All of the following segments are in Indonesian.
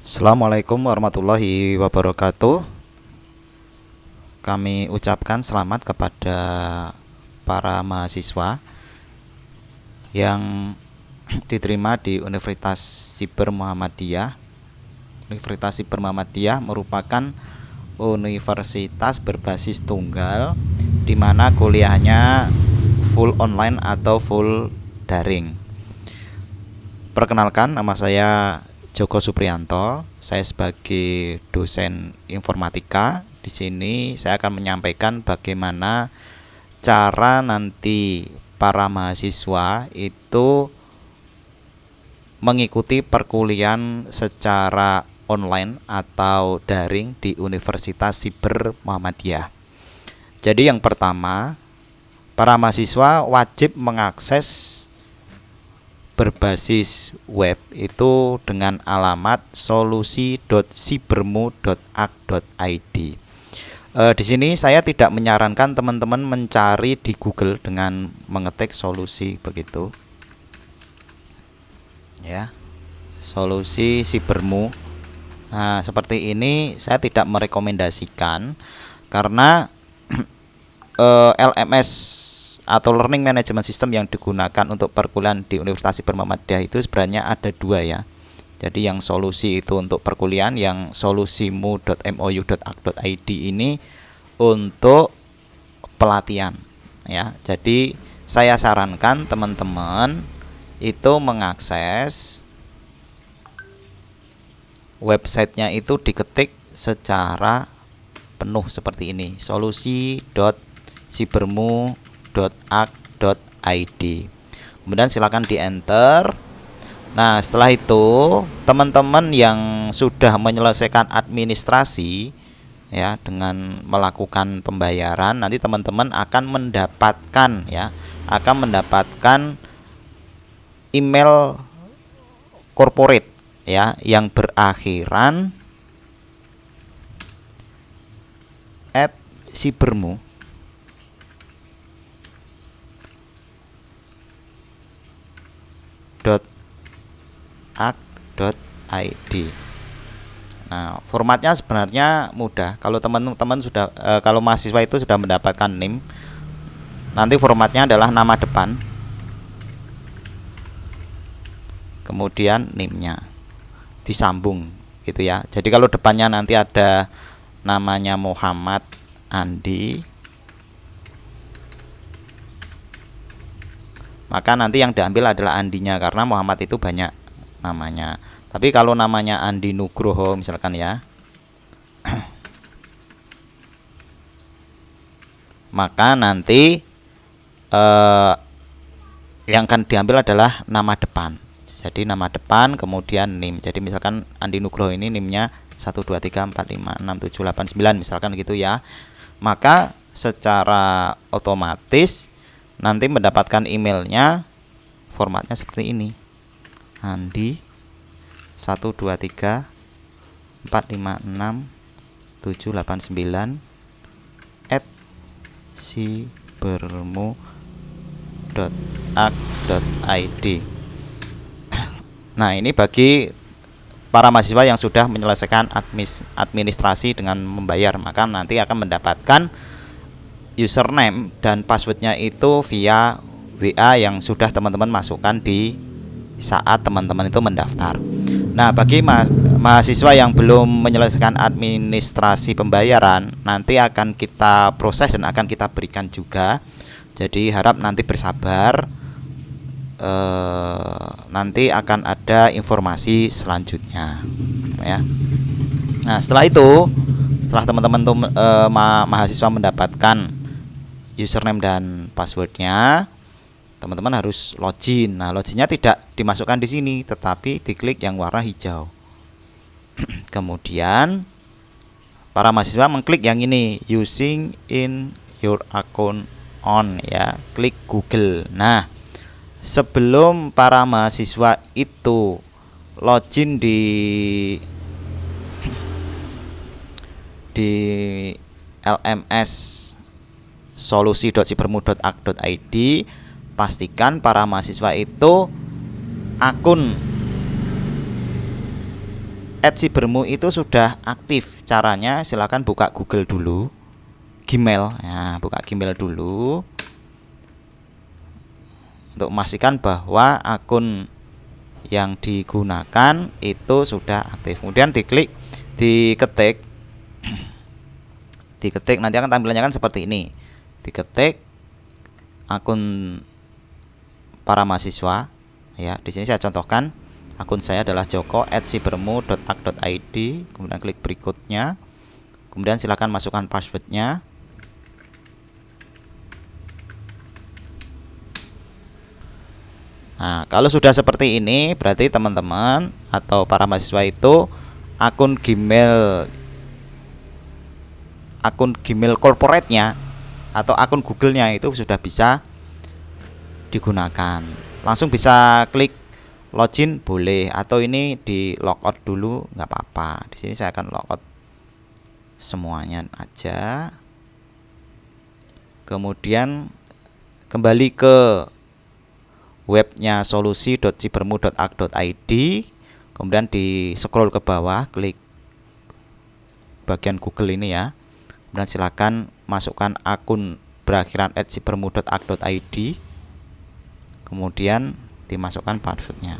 Assalamualaikum warahmatullahi wabarakatuh. Kami ucapkan selamat kepada para mahasiswa yang diterima di Universitas Siber Muhammadiyah. Universitas Siber Muhammadiyah merupakan universitas berbasis tunggal di mana kuliahnya full online atau full daring. Perkenalkan, nama saya Joko Supriyanto. Saya sebagai dosen informatika. Di sini saya akan menyampaikan bagaimana cara nanti para mahasiswa itu mengikuti perkuliahan secara online atau daring di Universitas Siber Muhammadiyah. Jadi yang pertama, para mahasiswa wajib mengakses berbasis web itu dengan alamat solusi.sibermu.ac.id. Di sini saya tidak menyarankan teman-teman mencari di Google dengan mengetik solusi begitu. Ya, solusi sibermu. Nah, seperti ini saya tidak merekomendasikan karena LMS atau Learning Management System yang digunakan untuk perkuliahan di Universitas Siber Muhammadiyah itu sebenarnya ada dua ya. Jadi yang solusi itu untuk perkuliahan, yang solusimu.mou.ac.id ini untuk pelatihan ya. Jadi saya sarankan teman-teman itu mengakses websitenya itu diketik secara penuh seperti ini, solusi.sibermu.ac.id. Kemudian silakan di enter. Nah, setelah itu teman-teman yang sudah menyelesaikan administrasi ya dengan melakukan pembayaran, nanti teman-teman akan mendapatkan email corporate ya yang berakhiran @sibermu. .ac.id. Nah, formatnya sebenarnya mudah. Kalau teman-teman sudah kalau mahasiswa itu sudah mendapatkan NIM, nanti formatnya adalah nama depan, kemudian NIM-nya disambung gitu ya. Jadi kalau depannya nanti ada namanya Muhammad Andi, maka nanti yang diambil adalah Andinya karena Muhammad itu banyak namanya. Tapi kalau namanya Andi Nugroho misalkan ya, maka nanti yang akan diambil adalah nama depan. Jadi nama depan kemudian NIM. Jadi misalkan Andi Nugroho ini NIM-nya 123456789 misalkan gitu ya. Maka secara otomatis nanti mendapatkan emailnya formatnya seperti ini, Andi 123456789 @sibermu.ac.id. Nah, ini bagi para mahasiswa yang sudah menyelesaikan administrasi dengan membayar, maka nanti akan mendapatkan username dan passwordnya itu via WA yang sudah teman-teman masukkan di saat teman-teman itu mendaftar. Nah, bagi mahasiswa yang belum menyelesaikan administrasi pembayaran, nanti akan kita proses dan akan kita berikan juga. Jadi harap nanti bersabar. Nanti akan ada informasi selanjutnya ya. Nah, setelah teman-teman mahasiswa mendapatkan username dan passwordnya, teman-teman harus login. Nah, loginnya tidak dimasukkan di sini, tetapi diklik yang warna hijau. Kemudian para mahasiswa mengklik yang ini, using in your account on ya, klik Google. Nah, sebelum para mahasiswa itu login di LMS solusi.sibermu.ac.id, pastikan para mahasiswa itu akun @sibermu itu sudah aktif. Caranya silakan buka Google dulu, Gmail. Nah, buka Gmail dulu untuk memastikan bahwa akun yang digunakan itu sudah aktif. Kemudian diketik nanti akan tampilannya kan seperti ini. Diketik akun para mahasiswa ya. Di sini saya contohkan akun saya adalah joko@sibermu.ak.id. Kemudian klik berikutnya. Kemudian silakan masukkan passwordnya. Nah, kalau sudah seperti ini berarti teman-teman atau para mahasiswa itu akun Gmail corporate-nya atau akun Google-nya itu sudah bisa digunakan. Langsung bisa klik login boleh, atau ini di logout dulu nggak apa-apa. Di sini saya akan logout semuanya aja. Kemudian kembali ke webnya solusi.sibermu.ak.id. Kemudian di scroll ke bawah, klik bagian Google ini ya. Kemudian silakan masukkan akun berakhiran @sibermu.ak.id. Kemudian dimasukkan passwordnya.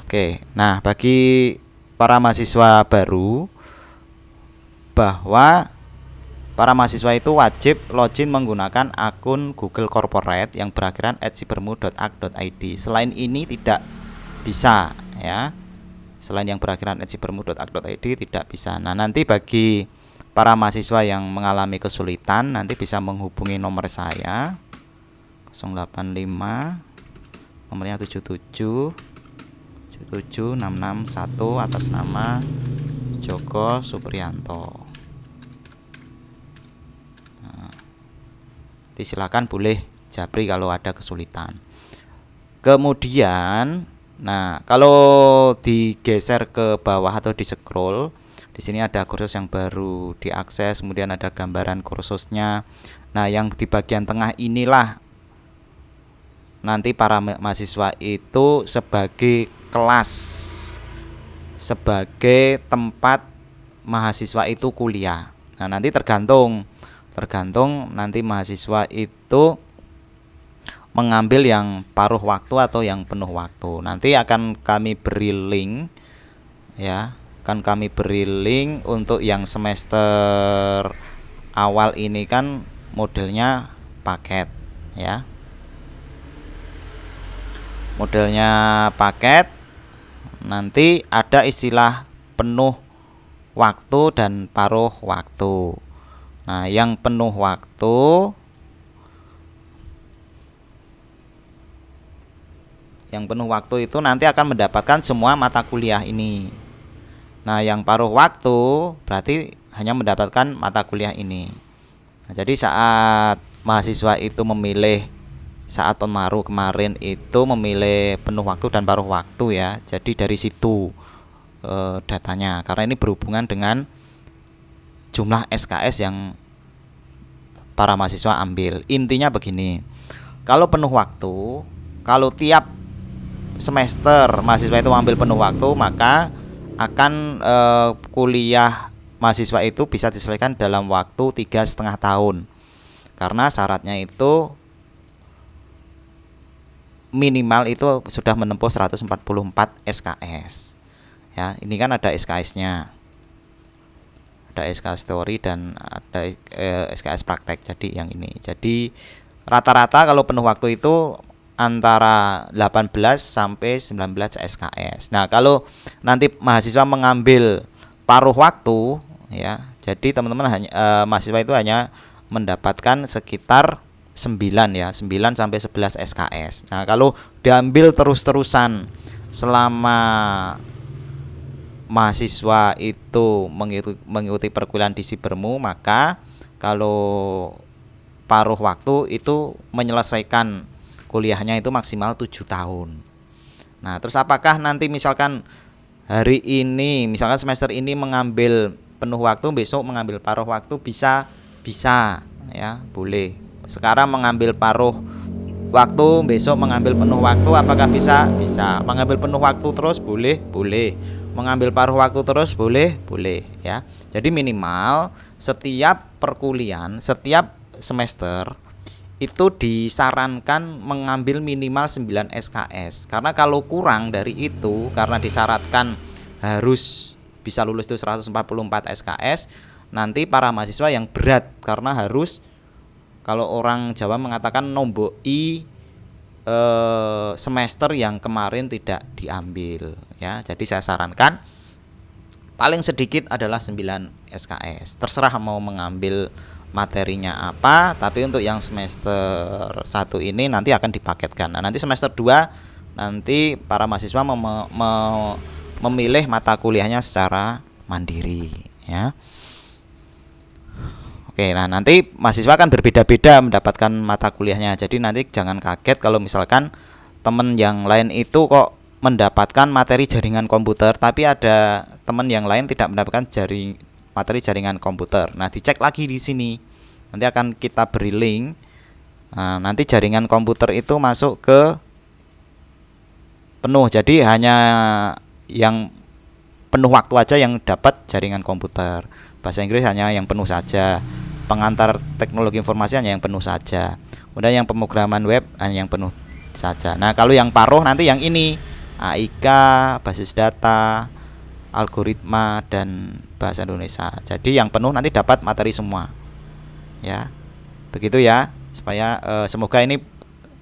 Oke, nah bagi para mahasiswa baru, bahwa para mahasiswa itu wajib login menggunakan akun Google Corporate yang berakhiran @sibermu.ak.id. Selain ini tidak bisa ya. Selain yang berakhiran @sibermu.ak.id tidak bisa. Nah, nanti bagi para mahasiswa yang mengalami kesulitan nanti bisa menghubungi nomor saya 085 nomornya 77 661 atas nama Joko Supriyanto. Nah, silakan boleh japri kalau ada kesulitan. Kemudian, nah kalau digeser ke bawah atau di scroll, di sini ada kursus yang baru diakses, kemudian ada gambaran kursusnya. Nah, yang di bagian tengah inilah nanti para mahasiswa itu sebagai kelas, sebagai tempat mahasiswa itu kuliah. Nah, nanti tergantung nanti mahasiswa itu mengambil yang paruh waktu atau yang penuh waktu. Nanti akan kami beri link ya. Akan kami beri link untuk yang semester awal ini kan modelnya paket ya. Modelnya paket. Nanti ada istilah penuh waktu dan paruh waktu. Nah, yang penuh waktu itu nanti akan mendapatkan semua mata kuliah ini. Nah, yang paruh waktu berarti hanya mendapatkan mata kuliah ini. Nah, jadi saat mahasiswa itu memilih, saat pemaruh kemarin itu memilih penuh waktu dan paruh waktu ya. Jadi dari situ datanya, karena ini berhubungan dengan jumlah SKS yang para mahasiswa ambil. Intinya begini, kalau penuh waktu, kalau tiap semester mahasiswa itu ambil penuh waktu, maka akan kuliah mahasiswa itu bisa diselesaikan dalam waktu 3,5 tahun, karena syaratnya itu minimal itu sudah menempuh 144 SKS ya. Ini kan ada SKS-nya, ada SKS teori dan ada SKS praktek. Jadi yang ini, jadi rata-rata kalau penuh waktu itu antara 18 sampai 19 SKS. Nah, kalau nanti mahasiswa mengambil paruh waktu ya, jadi teman-teman hanya mahasiswa itu hanya mendapatkan sekitar 9 ya, 9 sampai 11 SKS. Nah, kalau diambil terus-terusan selama mahasiswa itu mengikuti perkuliahan di Sibermu, maka kalau paruh waktu itu menyelesaikan kuliahnya itu maksimal 7 tahun. Nah, terus apakah nanti misalkan hari ini, misalkan semester ini mengambil penuh waktu, besok mengambil paruh waktu, bisa ya, boleh. Sekarang mengambil paruh waktu, besok mengambil penuh waktu, apakah bisa? Bisa. Mengambil penuh waktu terus boleh? Boleh. Mengambil paruh waktu terus boleh? Boleh, ya. Jadi minimal setiap perkuliahan, setiap semester itu disarankan mengambil minimal 9 SKS. Karena kalau kurang dari itu, karena disyaratkan harus bisa lulus itu 144 SKS, nanti para mahasiswa yang berat karena harus, kalau orang Jawa mengatakan nomboki semester yang kemarin tidak diambil, ya. Jadi saya sarankan paling sedikit adalah 9 SKS. Terserah mau mengambil materinya apa, tapi untuk yang semester 1 ini nanti akan dipaketkan. Nah, nanti semester 2 nanti para mahasiswa memilih mata kuliahnya secara mandiri, ya. Oke, nah nanti mahasiswa akan berbeda-beda mendapatkan mata kuliahnya. Jadi nanti jangan kaget kalau misalkan teman yang lain itu kok mendapatkan materi jaringan komputer, tapi ada teman yang lain tidak mendapatkan materi jaringan komputer. Nah, dicek lagi di sini. Nanti akan kita beri link. Nah, nanti jaringan komputer itu masuk ke penuh. Jadi hanya yang penuh waktu aja yang dapat jaringan komputer. Bahasa Inggris hanya yang penuh saja. Pengantar teknologi informasi hanya yang penuh saja. Udah yang pemrograman web hanya yang penuh saja. Nah, kalau yang paruh nanti yang ini, AIK, basis data, algoritma, dan bahasa Indonesia. Jadi yang penuh nanti dapat materi semua, ya. Begitu ya, supaya semoga ini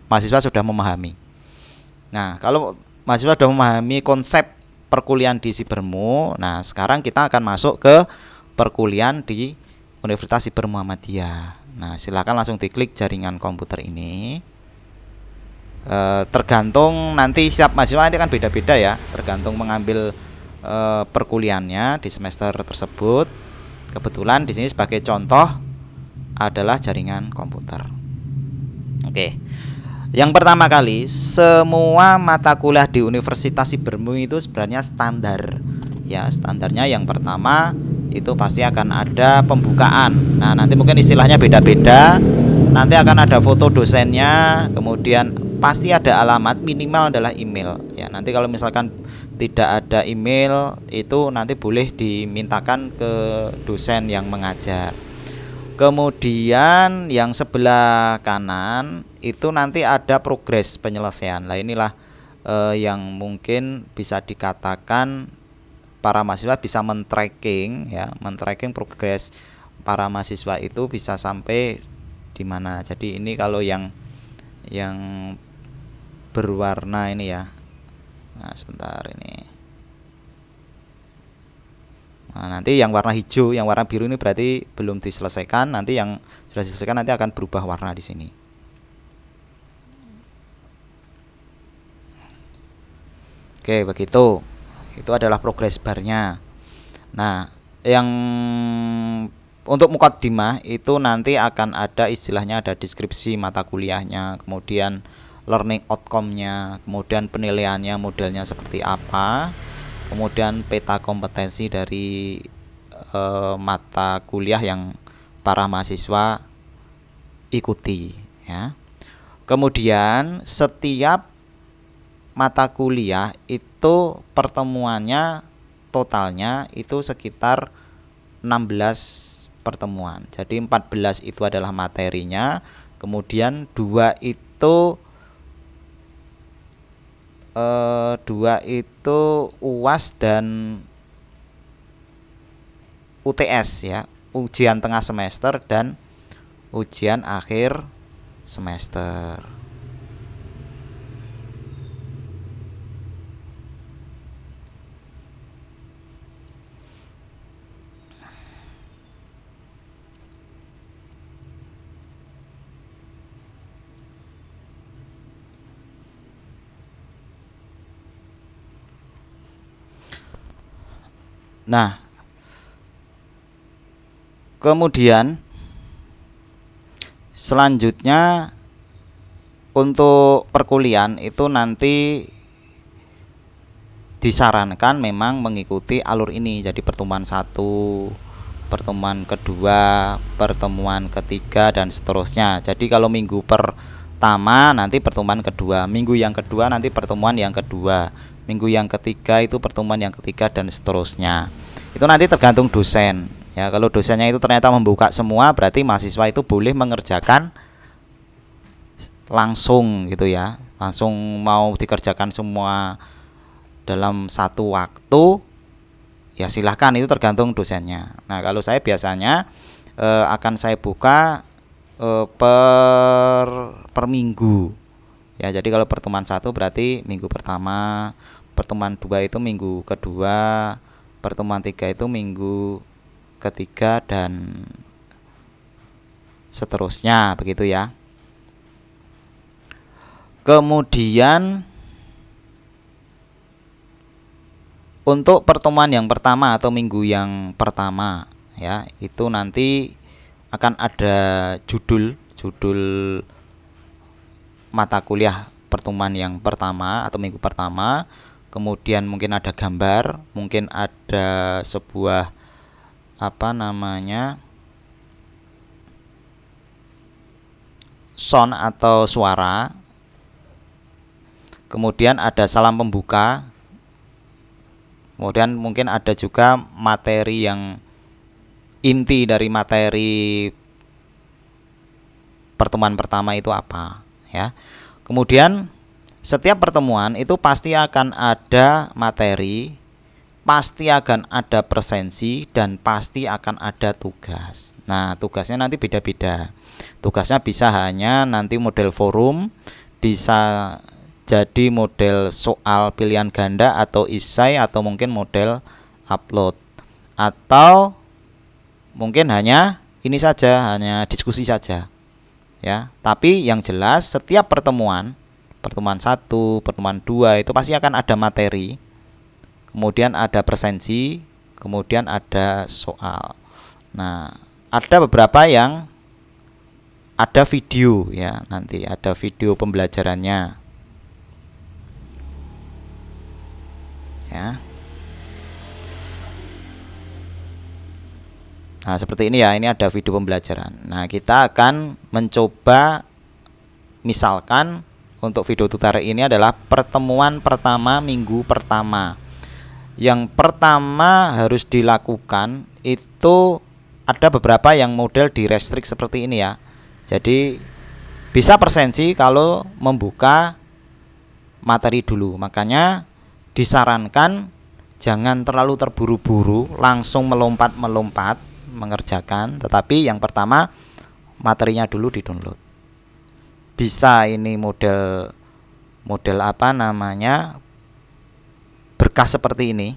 mahasiswa sudah memahami. Nah, kalau mahasiswa sudah memahami konsep perkuliahan di Sibermu, nah sekarang kita akan masuk ke perkuliahan di Universitas Siber Muhammadiyah. Nah, silakan langsung diklik jaringan komputer ini. Tergantung nanti setiap mahasiswa nanti akan beda-beda ya, tergantung mengambil perkuliahannya di semester tersebut. Kebetulan di sini sebagai contoh adalah jaringan komputer. Oke. Yang pertama kali, semua mata kuliah di Universitas Sibermu itu sebenarnya standar. Ya, standarnya yang pertama itu pasti akan ada pembukaan. Nah, nanti mungkin istilahnya beda-beda. Nanti akan ada foto dosennya, kemudian pasti ada alamat, minimal adalah email. Ya, nanti kalau misalkan tidak ada email, itu nanti boleh dimintakan ke dosen yang mengajar. Kemudian yang sebelah kanan itu nanti ada progres penyelesaian. Nah, inilah yang mungkin bisa dikatakan para mahasiswa bisa men-tracking ya, men-tracking progres para mahasiswa itu bisa sampai di mana. Jadi ini kalau yang berwarna ini ya. Nah, sebentar ini. Nah, nanti yang warna hijau, yang warna biru ini berarti belum diselesaikan. Nanti yang sudah diselesaikan nanti akan berubah warna di sini. Oke, begitu. Itu adalah progress barnya. Nah, yang untuk mukaddimah itu nanti akan ada istilahnya, ada deskripsi mata kuliahnya, kemudian learning outcome-nya, kemudian penilaiannya modelnya seperti apa, kemudian peta kompetensi dari mata kuliah yang para mahasiswa ikuti, ya. Kemudian setiap mata kuliah itu pertemuannya totalnya itu sekitar 16 pertemuan. Jadi 14 itu adalah materinya, kemudian 2 itu UAS dan UTS ya, ujian tengah semester dan ujian akhir semester. Nah, kemudian selanjutnya untuk perkuliahan itu nanti disarankan memang mengikuti alur ini. Jadi pertemuan 1 pertemuan kedua, pertemuan ketiga, dan seterusnya. Jadi kalau minggu pertama nanti pertemuan kedua, minggu yang kedua nanti pertemuan yang kedua, minggu yang ketiga itu pertemuan yang ketiga, dan seterusnya. Itu nanti tergantung dosen ya. Kalau dosennya itu ternyata membuka semua, berarti mahasiswa itu boleh mengerjakan langsung gitu ya, langsung mau dikerjakan semua dalam satu waktu ya silahkan, itu tergantung dosennya. Nah kalau saya biasanya akan saya buka per minggu ya. Jadi kalau pertemuan 1 berarti minggu pertama, pertemuan 2 itu minggu kedua, pertemuan 3 itu minggu ketiga, dan seterusnya begitu ya. Kemudian untuk pertemuan yang pertama atau minggu yang pertama ya, itu nanti akan ada judul mata kuliah pertemuan yang pertama atau minggu pertama. Kemudian mungkin ada gambar, mungkin ada sebuah sound atau suara. Kemudian ada salam pembuka. Kemudian mungkin ada juga materi yang inti dari materi pertemuan pertama itu apa ya. Kemudian setiap pertemuan itu pasti akan ada materi, pasti akan ada presensi, dan pasti akan ada tugas. Nah tugasnya nanti beda-beda. Tugasnya bisa hanya nanti model forum, bisa jadi model soal pilihan ganda atau esai, atau mungkin model upload, atau mungkin hanya ini saja, hanya diskusi saja ya. Tapi yang jelas setiap pertemuan 1, pertemuan 2 itu pasti akan ada materi, kemudian ada presensi, kemudian ada soal. Nah ada beberapa yang ada video ya, nanti ada video pembelajarannya ya. Nah seperti ini ya, ini ada video pembelajaran. Nah kita akan mencoba, misalkan untuk video tutorial ini adalah pertemuan pertama minggu pertama. Yang pertama harus dilakukan itu ada beberapa yang model di restrik seperti ini ya. Jadi bisa presensi kalau membuka materi dulu. Makanya disarankan jangan terlalu terburu-buru langsung melompat mengerjakan, tetapi yang pertama materinya dulu di-download. Bisa ini model berkas seperti ini.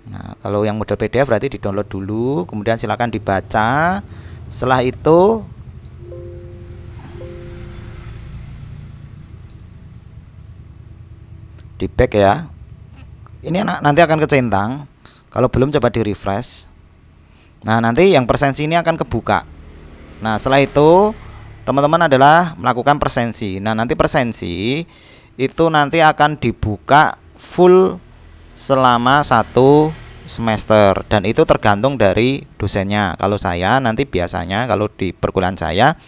Nah kalau yang model PDF berarti di-download dulu, kemudian silakan dibaca. Setelah itu di back ya. Ini nanti akan kecentang. Kalau belum coba di refresh. Nah nanti yang presensi ini akan kebuka. Nah setelah itu teman-teman adalah melakukan presensi. Nah nanti presensi itu nanti akan dibuka full selama 1 semester, dan itu tergantung dari dosennya. Kalau saya nanti biasanya kalau di perkuliahan saya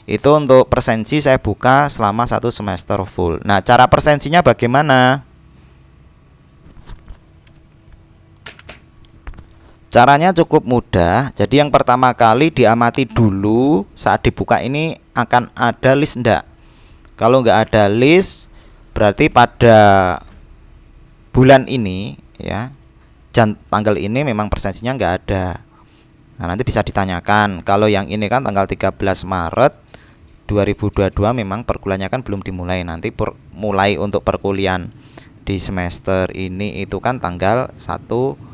itu untuk presensi saya buka selama 1 semester full. Nah cara presensinya bagaimana? Caranya cukup mudah. Jadi yang pertama kali diamati dulu saat dibuka ini akan ada list enggak. Kalau enggak ada list berarti pada bulan ini ya, tanggal ini memang presensinya enggak ada. Nah nanti bisa ditanyakan. Kalau yang ini kan tanggal 13 Maret 2022 memang perkuliahannya kan belum dimulai. Nanti mulai untuk perkuliahan di semester ini itu kan tanggal 1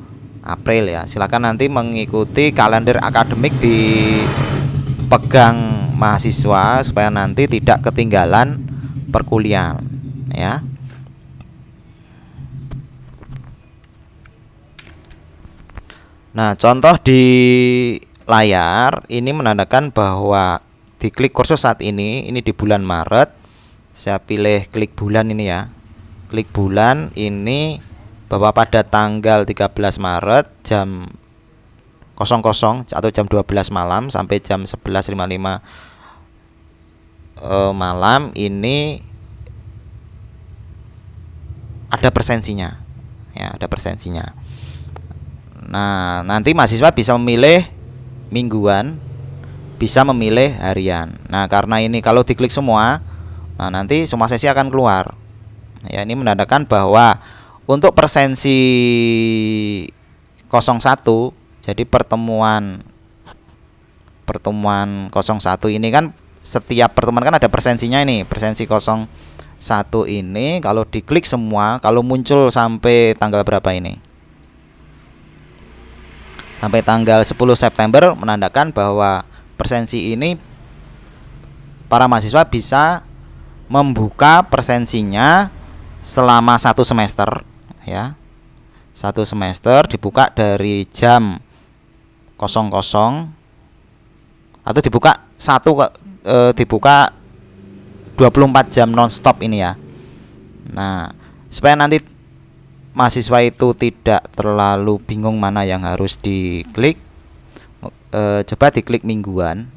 April ya. Silakan nanti mengikuti kalender akademik dipegang mahasiswa supaya nanti tidak ketinggalan perkuliahan ya. Nah, contoh di layar ini menandakan bahwa diklik kursus saat ini di bulan Maret. Saya pilih klik bulan ini ya. Klik bulan ini bahwa pada tanggal 13 Maret jam atau jam 12 malam sampai jam 11.55 malam ini ada persensinya, ya, ada persensinya. Nah, nanti mahasiswa bisa memilih mingguan, bisa memilih harian. Nah, karena ini kalau diklik semua, nah nanti semua sesi akan keluar. Ya, ini menandakan bahwa untuk persensi 01, jadi pertemuan 01 ini kan setiap pertemuan kan ada persensinya ini. Persensi 01 ini kalau diklik semua, kalau muncul sampai tanggal berapa ini? Sampai tanggal 10 September menandakan bahwa persensi ini para mahasiswa bisa membuka persensinya selama 1 semester, ya. 1 semester dibuka dari jam 00 atau dibuka 24 jam nonstop ini ya. Nah, supaya nanti mahasiswa itu tidak terlalu bingung mana yang harus diklik, coba diklik mingguan,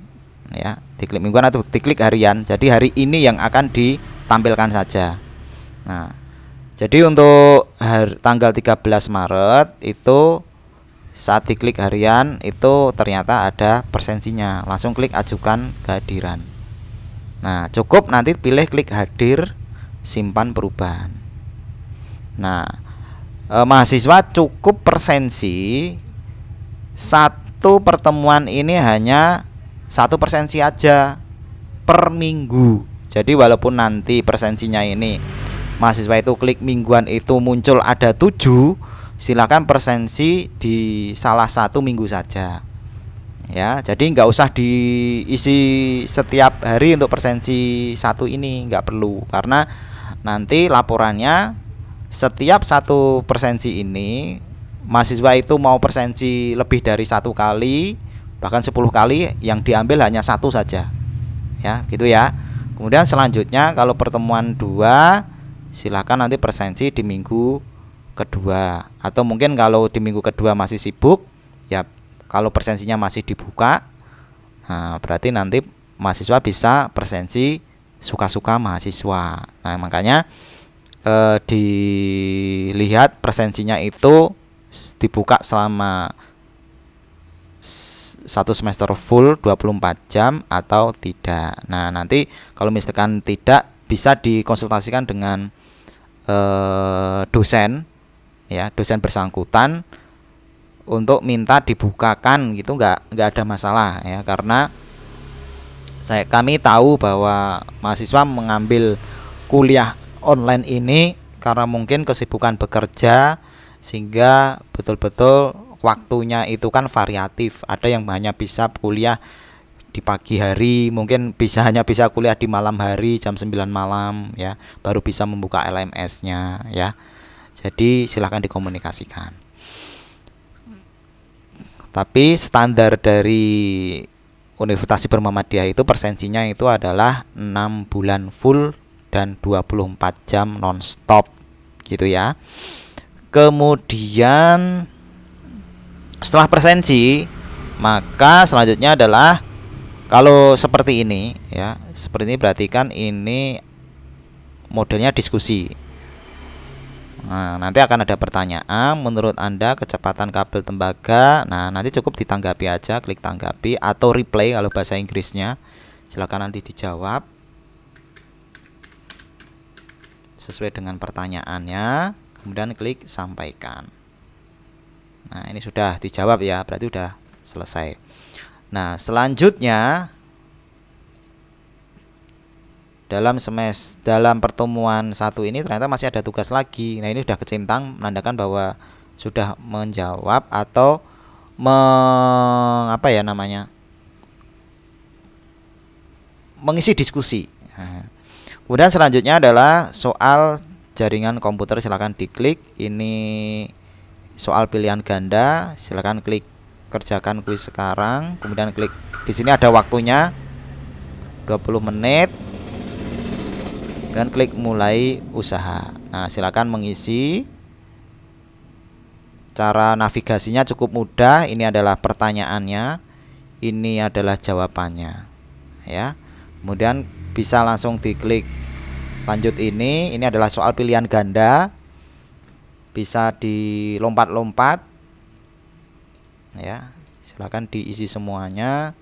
ya, diklik mingguan atau diklik harian. Jadi hari ini yang akan ditampilkan saja. Nah, jadi untuk tanggal 13 Maret itu saat diklik harian itu ternyata ada persensinya. Langsung klik ajukan kehadiran. Nah, cukup nanti pilih klik hadir, simpan perubahan. Nah, mahasiswa cukup persensi satu pertemuan ini hanya 1 persensi aja per minggu. Jadi walaupun nanti persensinya ini mahasiswa itu klik mingguan itu muncul ada 7, silakan persensi di salah satu minggu saja. Ya, jadi nggak usah diisi setiap hari untuk persensi 1 ini, nggak perlu, karena nanti laporannya setiap 1 persensi ini mahasiswa itu mau persensi lebih dari 1 kali bahkan 10 kali, yang diambil hanya 1 saja, ya, gitu ya. Kemudian selanjutnya kalau pertemuan 2 silakan nanti persensi di minggu kedua, atau mungkin kalau di minggu kedua masih sibuk, ya kalau persensinya masih dibuka, nah berarti nanti mahasiswa bisa persensi suka-suka mahasiswa. Nah, makanya dilihat persensinya itu dibuka selama 1 semester full 24 jam atau tidak. Nah, nanti kalau misalkan tidak, bisa dikonsultasikan dengan dosen, ya, dosen bersangkutan untuk minta dibukakan gitu, nggak ada masalah ya, karena kami tahu bahwa mahasiswa mengambil kuliah online ini karena mungkin kesibukan bekerja, sehingga betul-betul waktunya itu kan variatif. Ada yang hanya bisa kuliah di pagi hari, mungkin hanya bisa kuliah di malam hari jam 9 malam ya, baru bisa membuka LMS-nya ya. Jadi silahkan dikomunikasikan. Tapi standar dari Universitas Syibir Muhammadiyah itu persensinya itu adalah 6 bulan full dan 24 jam nonstop gitu ya. Kemudian setelah persensi, maka selanjutnya adalah kalau seperti ini ya, seperti ini berarti kan ini modelnya diskusi. Nah, nanti akan ada pertanyaan, menurut Anda kecepatan kabel tembaga. Nah, nanti cukup ditanggapi aja, klik tanggapi atau reply kalau bahasa Inggrisnya. Silakan nanti dijawab sesuai dengan pertanyaannya, kemudian klik sampaikan. Nah, ini sudah dijawab ya, berarti sudah selesai. Nah, selanjutnya dalam pertemuan 1 ini ternyata masih ada tugas lagi. Nah, ini sudah kecintang, menandakan bahwa sudah menjawab atau mengisi diskusi. Nah, kemudian selanjutnya adalah soal jaringan komputer, silakan diklik. Ini soal pilihan ganda, silakan klik kerjakan kuis sekarang, kemudian klik di sini ada waktunya 20 menit. Dan klik mulai usaha. Nah, silakan mengisi Cara navigasinya cukup mudah. Ini adalah pertanyaannya, ini adalah jawabannya, ya. Kemudian bisa langsung diklik lanjut ini. Ini adalah soal pilihan ganda, bisa dilompat-lompat, ya. Silakan diisi semuanya.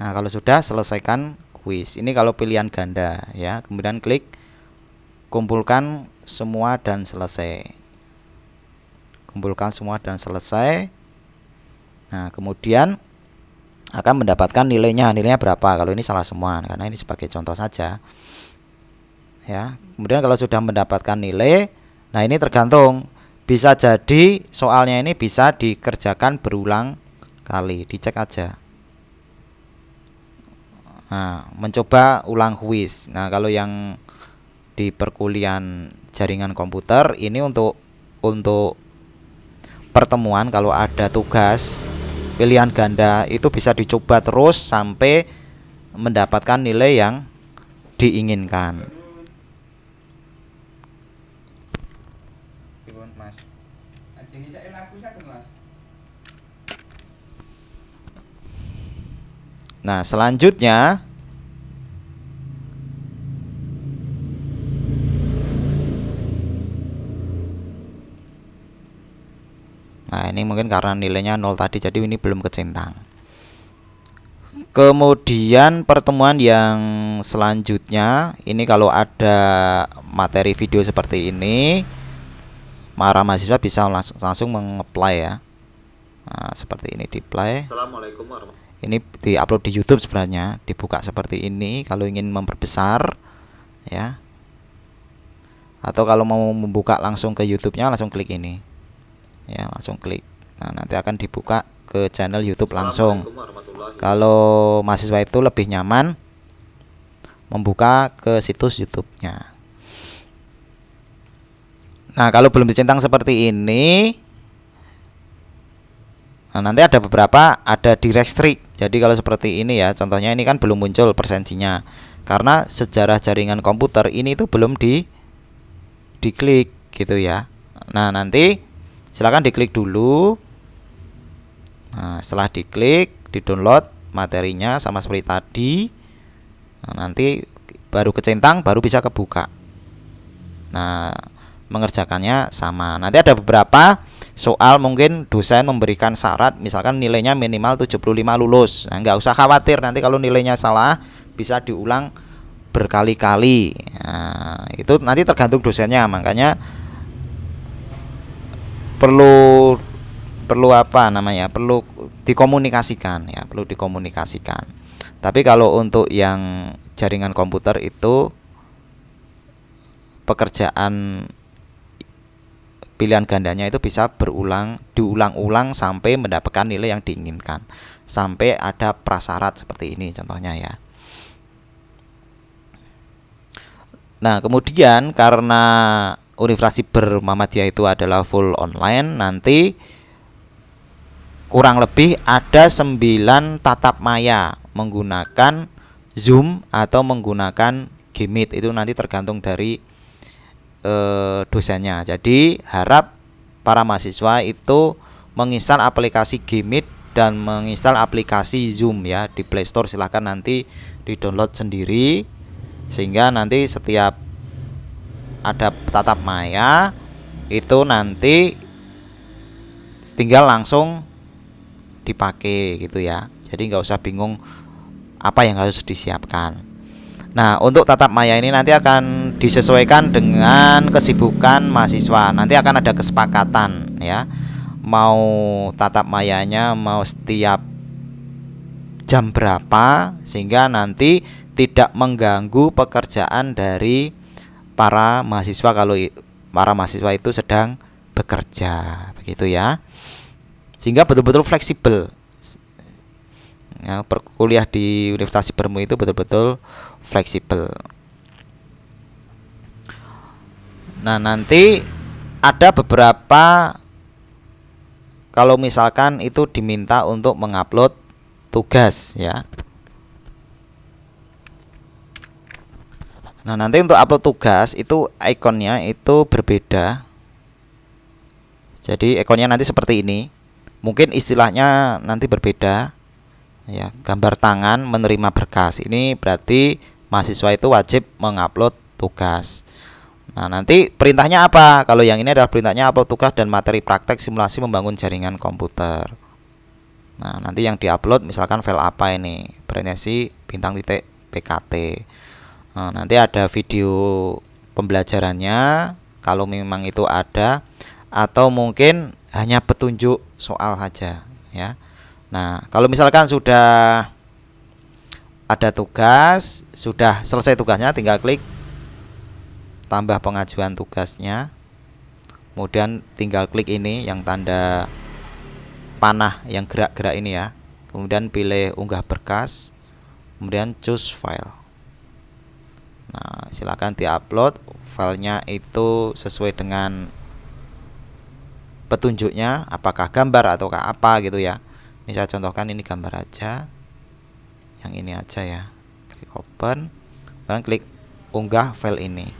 Nah, kalau sudah, selesaikan kuis. Ini kalau pilihan ganda, ya. Kemudian klik kumpulkan semua dan selesai. Kumpulkan semua dan selesai. Nah, kemudian akan mendapatkan nilainya. Nilainya berapa? Kalau ini salah semua, karena ini sebagai contoh saja. Ya. Kemudian kalau sudah mendapatkan nilai, nah ini tergantung. Bisa jadi soalnya ini bisa dikerjakan berulang kali. Dicek aja. Nah, mencoba ulang kuis. Nah, kalau yang di perkuliahan jaringan komputer ini untuk pertemuan, kalau ada tugas pilihan ganda itu bisa dicoba terus sampai mendapatkan nilai yang diinginkan. Nah, selanjutnya ini mungkin karena nilainya 0 tadi, jadi ini belum kecentang. Kemudian pertemuan yang selanjutnya, ini kalau ada materi video seperti ini, para mahasiswa bisa langsung mengapply, ya. Nah, seperti ini di-play. Assalamualaikum warahmatullahi wabarakatuh. Ini di-upload di YouTube sebenarnya, dibuka seperti ini kalau ingin memperbesar, ya. Atau kalau mau membuka langsung ke YouTube-nya, langsung klik ini. Ya, langsung klik. Nah, nanti akan dibuka ke channel YouTube langsung. Kalau mahasiswa itu lebih nyaman membuka ke situs YouTube-nya. Nah, kalau belum dicentang seperti ini, nah, nanti ada beberapa, ada di restrict. Jadi kalau seperti ini, ya, contohnya ini kan belum muncul persensinya, karena sejarah jaringan komputer ini itu belum diklik gitu, ya. Nah, nanti silakan diklik dulu. Nah, setelah diklik, di-download materinya sama seperti tadi. Nah, nanti baru kecentang, baru bisa kebuka. Nah, mengerjakannya sama. Nanti ada beberapa soal mungkin dosen memberikan syarat, misalkan nilainya minimal 75 lulus. Nah, nggak usah khawatir, nanti kalau nilainya salah bisa diulang berkali-kali. Nah, itu nanti tergantung dosennya, makanya perlu apa namanya, perlu dikomunikasikan, ya, perlu dikomunikasikan. Tapi kalau untuk yang jaringan komputer itu pekerjaan pilihan gandanya itu bisa diulang-ulang sampai mendapatkan nilai yang diinginkan, sampai ada prasyarat seperti ini contohnya, ya. Nah, kemudian karena Universitas Cyber Muhammadiyah itu adalah full online, nanti kurang lebih ada 9 tatap maya menggunakan Zoom atau menggunakan Gmeet. Itu nanti tergantung dari dosennya. Jadi harap para mahasiswa itu menginstal aplikasi Gmeet dan menginstal aplikasi Zoom, ya, di Play Store. Silahkan nanti di-download sendiri, sehingga nanti setiap ada tatap maya itu nanti tinggal langsung dipakai gitu, ya. Jadi nggak usah bingung apa yang harus disiapkan. Nah, untuk tatap maya ini nanti akan disesuaikan dengan kesibukan mahasiswa. Nanti akan ada kesepakatan, ya. Mau tatap mayanya mau setiap jam berapa, sehingga nanti tidak mengganggu pekerjaan dari para mahasiswa kalau para mahasiswa itu sedang bekerja, begitu, ya. Sehingga betul-betul fleksibel. Ya, perkuliah di Universitas Cybermu itu betul-betul fleksibel. Nah, nanti ada beberapa, kalau misalkan itu diminta untuk mengupload tugas ya. Nah, nanti untuk upload tugas itu ikonnya itu berbeda. Jadi ikonnya nanti seperti ini. Mungkin istilahnya nanti berbeda. Ya, gambar tangan menerima berkas. Ini berarti mahasiswa itu wajib mengupload tugas. Nah, nanti perintahnya apa? Kalau yang ini adalah perintahnya upload tugas dan materi praktek simulasi membangun jaringan komputer. Nah, nanti yang diupload misalkan file apa ini? Presentasi bintang titik PKT. Nah, nanti ada video pembelajarannya kalau memang itu ada, atau mungkin hanya petunjuk soal saja ya. Nah, kalau misalkan sudah ada tugas, sudah selesai tugasnya, tinggal klik tambah pengajuan tugasnya. Kemudian tinggal klik ini yang tanda panah yang gerak-gerak ini ya. Kemudian pilih unggah berkas, kemudian choose file. Nah, silakan diupload filenya itu sesuai dengan petunjuknya, apakah gambar ataukah apa gitu ya. Ini saya contohkan, ini gambar aja, yang ini aja ya. Klik open, kemudian klik unggah file ini,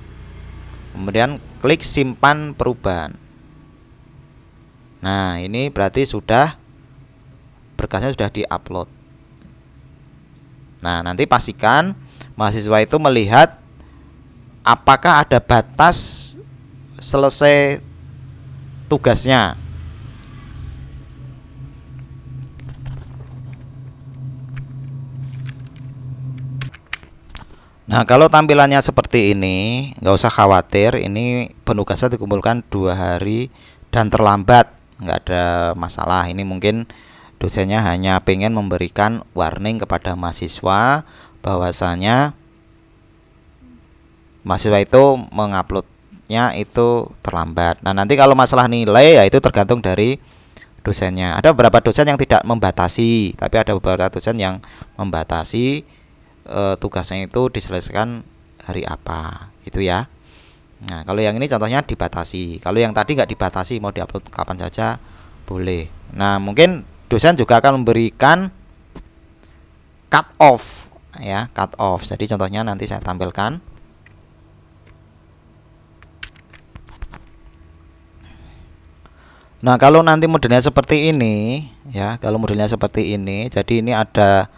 kemudian klik simpan perubahan. Nah, ini berarti sudah berkasnya sudah diupload. Nah, nanti pastikan mahasiswa itu melihat apakah ada batas selesai tugasnya. Nah, kalau tampilannya seperti ini, nggak usah khawatir. Ini penugasan dikumpulkan 2 hari dan terlambat, nggak ada masalah. Ini mungkin dosennya hanya pengen memberikan warning kepada mahasiswa bahwasanya mahasiswa itu menguploadnya itu terlambat. Nah, nanti kalau masalah nilai ya itu tergantung dari dosennya. Ada beberapa dosen yang tidak membatasi, tapi ada beberapa dosen yang membatasi tugasnya itu diselesaikan hari apa itu ya. Nah, kalau yang ini contohnya dibatasi. Kalau yang tadi nggak dibatasi, mau diupload kapan saja boleh. Nah, mungkin dosen juga akan memberikan cut off ya, cut off. Jadi contohnya nanti saya tampilkan. Nah, kalau nanti modelnya seperti ini ya, kalau modelnya seperti ini, jadi ini ada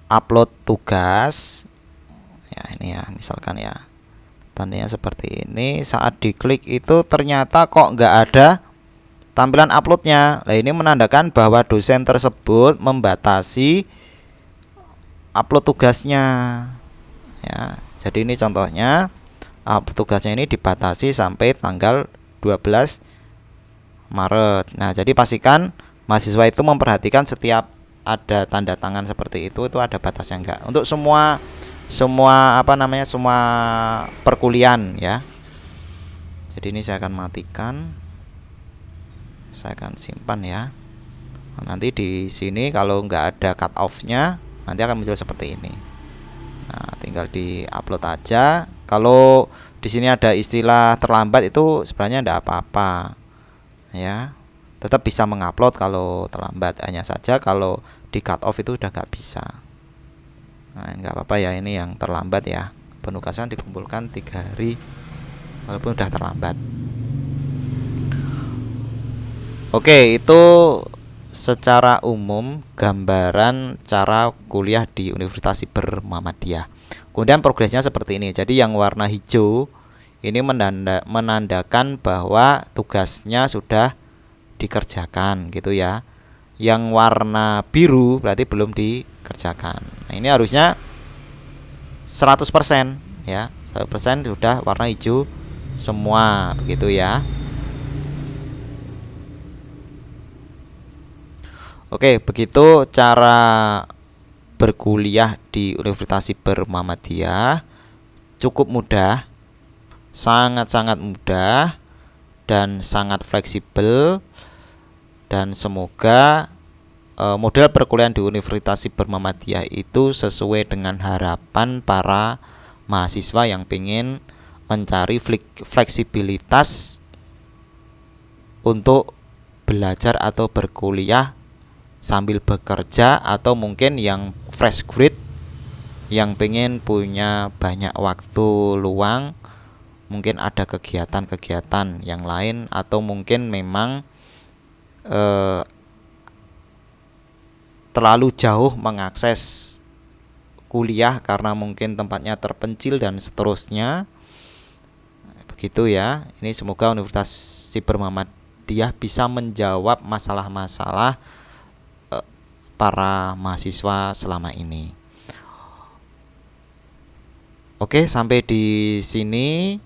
upload tugas ya, ini ya, misalkan ya, tandanya seperti ini. Saat diklik itu ternyata kok nggak ada tampilan uploadnya. Nah, ini menandakan bahwa dosen tersebut membatasi upload tugasnya ya. Jadi ini contohnya, upload tugasnya ini dibatasi sampai tanggal 12 Maret. Nah, jadi pastikan mahasiswa itu memperhatikan setiap ada tanda tangan seperti itu ada batasnya enggak. Untuk semua semua perkuliahan ya. Jadi ini saya akan matikan. Saya akan simpan ya. Nah, nanti di sini kalau enggak ada cut off-nya, nanti akan muncul seperti ini. Nah, tinggal di-upload aja. Kalau di sini ada istilah terlambat itu sebenarnya enggak apa-apa. Ya. Tetap bisa mengupload kalau terlambat, hanya saja kalau di cut off itu udah nggak bisa. Nah, nggak apa-apa ya, ini yang terlambat ya, penugasan dikumpulkan 3 hari walaupun udah terlambat. Oke, itu secara umum gambaran cara kuliah di Universitas Siber Muhammadiyah. Kemudian progresnya seperti ini. Jadi yang warna hijau ini menandakan bahwa tugasnya sudah dikerjakan gitu ya. Yang warna biru berarti belum dikerjakan. Nah, ini harusnya 100% ya. 100% sudah warna hijau semua begitu ya. Oke, begitu cara berkuliah di Universitas Siber Muhammadiyah. Cukup mudah, sangat-sangat mudah dan sangat fleksibel. Dan semoga model perkuliahan di Universitas Siber Muhammadiyah itu sesuai dengan harapan para mahasiswa yang ingin mencari fleksibilitas untuk belajar atau berkuliah sambil bekerja, atau mungkin yang fresh grade yang pengen punya banyak waktu luang, mungkin ada kegiatan-kegiatan yang lain, atau mungkin memang terlalu jauh mengakses kuliah karena mungkin tempatnya terpencil dan seterusnya. Begitu ya. Ini semoga Universitas Siber Muhammadiyah bisa menjawab masalah-masalah para mahasiswa selama ini. Oke, sampai di sini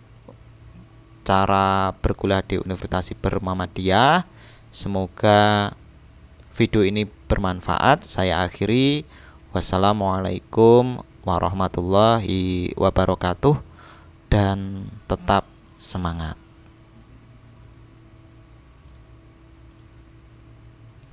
cara berkuliah di Universitas Siber Muhammadiyah. Semoga video ini bermanfaat. Saya akhiri. Wassalamualaikum warahmatullahi wabarakatuh, dan tetap semangat.